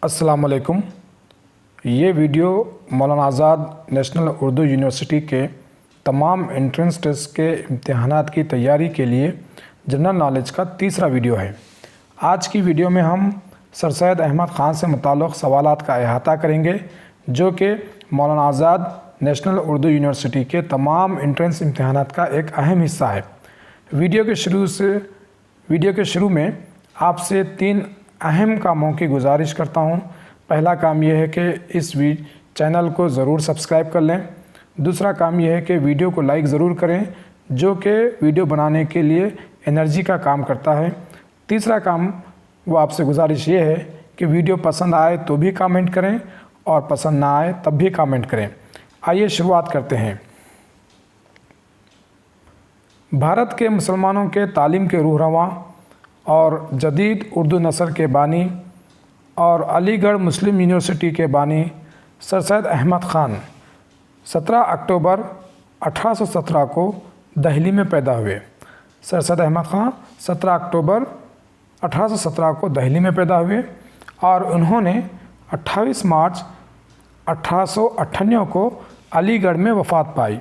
अस्सलाम वालेकुम। ये वीडियो मौलाना आज़ाद नेशनल उर्दू यूनिवर्सिटी के तमाम एंट्रेंस टेस्ट के इम्तहानात की तैयारी के लिए जनरल नॉलेज का तीसरा वीडियो है। आज की वीडियो में हम सर सैयद अहमद ख़ान से मुताल्लिक़ सवालात का अहाता करेंगे, जो कि मौलाना आज़ाद नेशनल उर्दू यूनिवर्सिटी के तमाम एंट्रेंस इम्तहानात का एक अहम हिस्सा है। वीडियो के शुरू में आपसे 3 अहम कामों की गुजारिश करता हूं। पहला काम यह है कि इस चैनल को ज़रूर सब्सक्राइब कर लें। दूसरा काम यह है कि वीडियो को लाइक ज़रूर करें, जो कि वीडियो बनाने के लिए एनर्जी का काम करता है। तीसरा काम वो आपसे गुजारिश ये है कि वीडियो पसंद आए तो भी कमेंट करें और पसंद ना आए तब भी कमेंट करें। आइए शुरुआत करते हैं। भारत के मुसलमानों के तालीम के रूहरवां और जदीद उर्दू नसर के बानी और अलीगढ़ मुस्लिम यूनिवर्सिटी के बानी सर सैयद अहमद ख़ान 17 अक्टूबर 1817 को दिल्ली में पैदा हुए। सर सैयद अहमद ख़ान 17 अक्टूबर 1817 को दिल्ली में पैदा हुए और उन्होंने 28 मार्च 1898 को अलीगढ़ में वफ़ात पाई।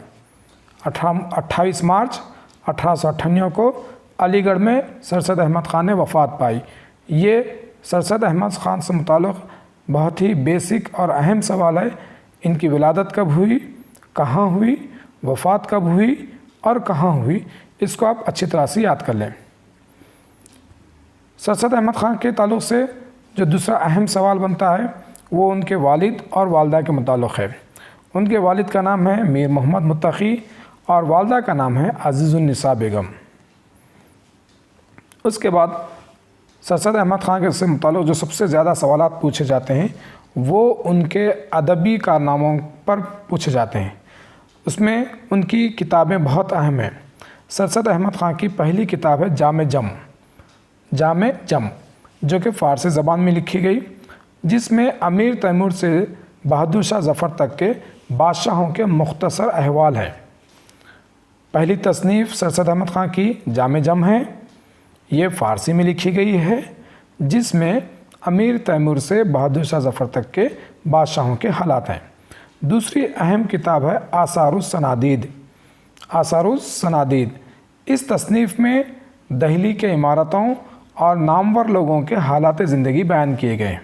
28 मार्च 1898 को अलीगढ़ में सर सैयद अहमद ख़ान ने वफ़ात पाई। ये सर सैयद अहमद ख़ान से मुताल्लिक़ बहुत ही बेसिक और अहम सवाल है। इनकी विलादत कब हुई, कहाँ हुई, वफ़ात कब हुई और कहाँ हुई, इसको आप अच्छी तरह से याद कर लें। सर सैयद अहमद ख़ान के ताल्लुक़ से जो दूसरा अहम सवाल बनता है वो उनके वालिद और वालदा के मुताल्लिक़ है। उनके वालिद का नाम है मीर मोहम्मद मुत्तक़ी और वालदा का नाम है अज़ीज़ुन्निसा बेगम। उसके बाद सर सैयद अहमद ख़ान के से मुताल्लिक़ जो सबसे ज़्यादा सवालात पूछे जाते हैं वो उनके अदबी कारनामों पर पूछे जाते हैं। उसमें उनकी किताबें बहुत अहम हैं। सर सैयद अहमद ख़ान की पहली किताब है जामे जम, जो कि फ़ारसी ज़बान में लिखी गई, जिसमें अमीर तैमूर से बहादुर शाह ज़फ़र तक के बादशाहों के मुख्तसर अहवाल है। पहली तसनीफ़ सर सैयद अहमद ख़ान की जामे जम है। ये फ़ारसी में लिखी गई है, जिसमें अमीर तैमूर से बहादुर शाह ज़फ़र तक के बादशाहों के हालात हैं। दूसरी अहम किताब है आसारुस सनादीद। इस तसनीफ़ में दिल्ली के इमारतों और नामवर लोगों के हालात ज़िंदगी बयान किए गए।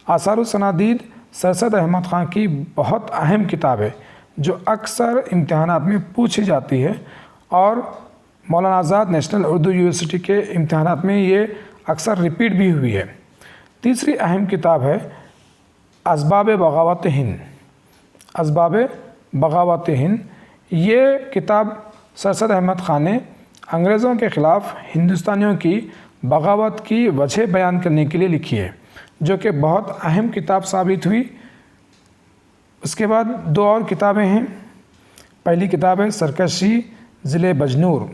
आसारुस सनादीद सर सैयद अहमद ख़ान की बहुत अहम किताब है, जो अक्सर इम्तहानात में पूछी जाती है और मौलाना आज़ाद नेशनल उर्दू यूनिवर्सिटी के इम्तहानात में ये अक्सर रिपीट भी हुई है। तीसरी अहम किताब है असबाब बगावत हिंद। ये किताब सर सैयद अहमद ख़ान ने अंग्रेज़ों के ख़िलाफ़ हिंदुस्तानियों की बगावत की वजह बयान करने के लिए लिखी है, जो कि बहुत अहम किताब साबित हुई। उसके बाद 2 और किताबें हैं। पहली किताब है सरकशी ज़िले बजनूर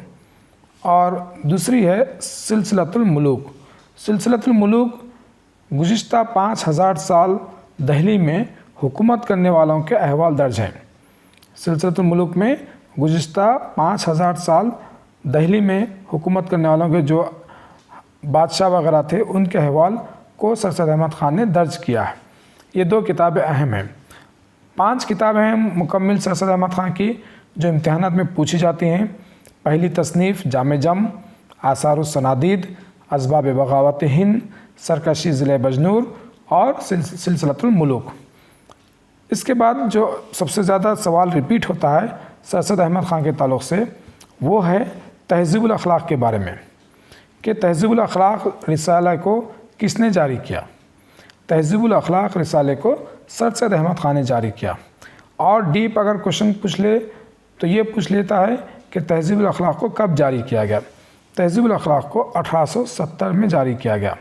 और दूसरी है सिलसिलतुल मुलूक। गुज़िश्ता 5000 साल दिल्ली में हुकूमत करने वालों के अहवाल दर्ज हैं। सिलसिलतुल मुलूक में गुज़िश्ता 5000 साल दिल्ली में हुकूमत करने वालों के जो बादशाह वगैरह थे उनके अहवाल को सर सैयद अहमद ख़ान ने दर्ज किया है। ये 2 किताबें अहम हैं। 5 किताबें हैं मुकम्मल सर सैयद अहमद ख़ान की, जो इम्तहानात में पूछी जाती हैं। पहली तसनीफ़ जामे जम, आसारुस सनादीद, असबाब बगावत हिंद, सरकशी ज़िले बजनूर और सिलसिलतुल मुलूक। इसके बाद जो सबसे ज़्यादा सवाल रिपीट होता है सर सैयद अहमद ख़ान के ताल्लुक़ से वो है तहज़ीबुल अख़लाक़ के बारे में, कि तहज़ीबुल अख़लाक़ रिसाले को किसने जारी किया। तहज़ीबुल अख़लाक़ रिसाले को सर सैयद अहमद ख़ान ने जारी किया। और डीप अगर क्वेश्चन पूछ ले तो ये पूछ लेता है कि तहज़ीबुल अख़लाक़ को कब जारी किया गया। तहज़ीबुल अख़लाक़ को 1870 में जारी किया गया।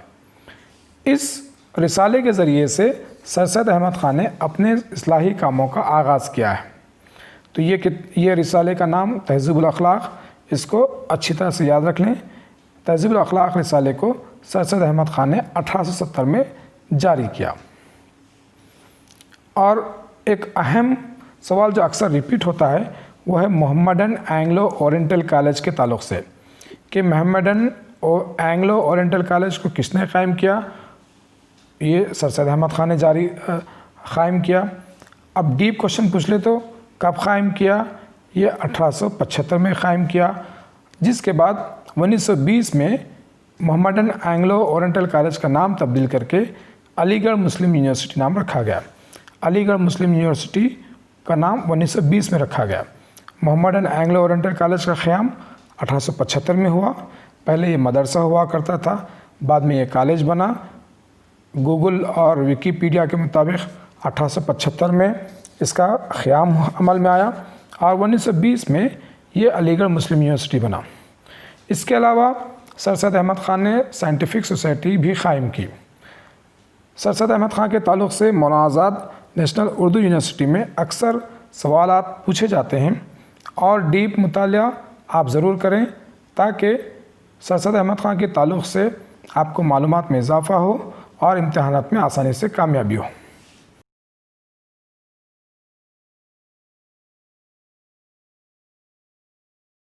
इस रिसाले के ज़रिए से सर सैयद अहमद ख़ान ने अपने इस्लाही कामों का आगाज़ किया है। तो ये रिसाले का नाम तहज़ीबुल अख़लाक़, इसको अच्छी तरह से याद रख लें। तहज़ीबुल अख़लाक़ रिसाले को सर सैयद अहमद ख़ान ने 1870 में जारी किया। और एक अहम सवाल जो अक्सर रिपीट होता है वो है मोहम्मडन एंग्लो ओरिएंटल कॉलेज के ताल्लुक़ से, कि मोहम्मडन एंग्लो ओरिएंटल कॉलेज को किसने कायम किया। یہ سر سید احمد خان نے قائم کیا۔ اب ڈیپ کوشچن پوچھ لے تو کب قائم کیا؟ یہ 1875 میں قائم کیا، جس کے بعد 1920 میں محمڈن اینگلو اورینٹل کالج کا نام تبدیل کر کے علی گڑھ مسلم یونیورسٹی نام رکھا گیا۔ علی گڑھ مسلم یونیورسٹی کا نام 1920 میں رکھا گیا۔ محمڈن اینگلو اورینٹل کالج کا قیام 1875 میں ہوا۔ پہلے یہ مدرسہ ہوا کرتا تھا، بعد میں یہ کالج بنا۔ گوگل اور ویکیپیڈیا کے مطابق 1875 میں اس کا قیام عمل میں آیا اور 1920 میں یہ علی گڑھ مسلم یونیورسٹی بنا۔ اس کے علاوہ سر سید احمد خان نے سائنٹیفک سوسائٹی بھی قائم کی۔ سر سید احمد خان کے تعلق سے مولانا آزاد نیشنل اردو یونیورسٹی میں اکثر سوالات پوچھے جاتے ہیں، اور ڈیپ مطالعہ آپ ضرور کریں تاکہ سر سید احمد خان کے تعلق سے آپ کو معلومات میں اضافہ ہو اور امتحانات میں آسانی سے کامیابی ہو۔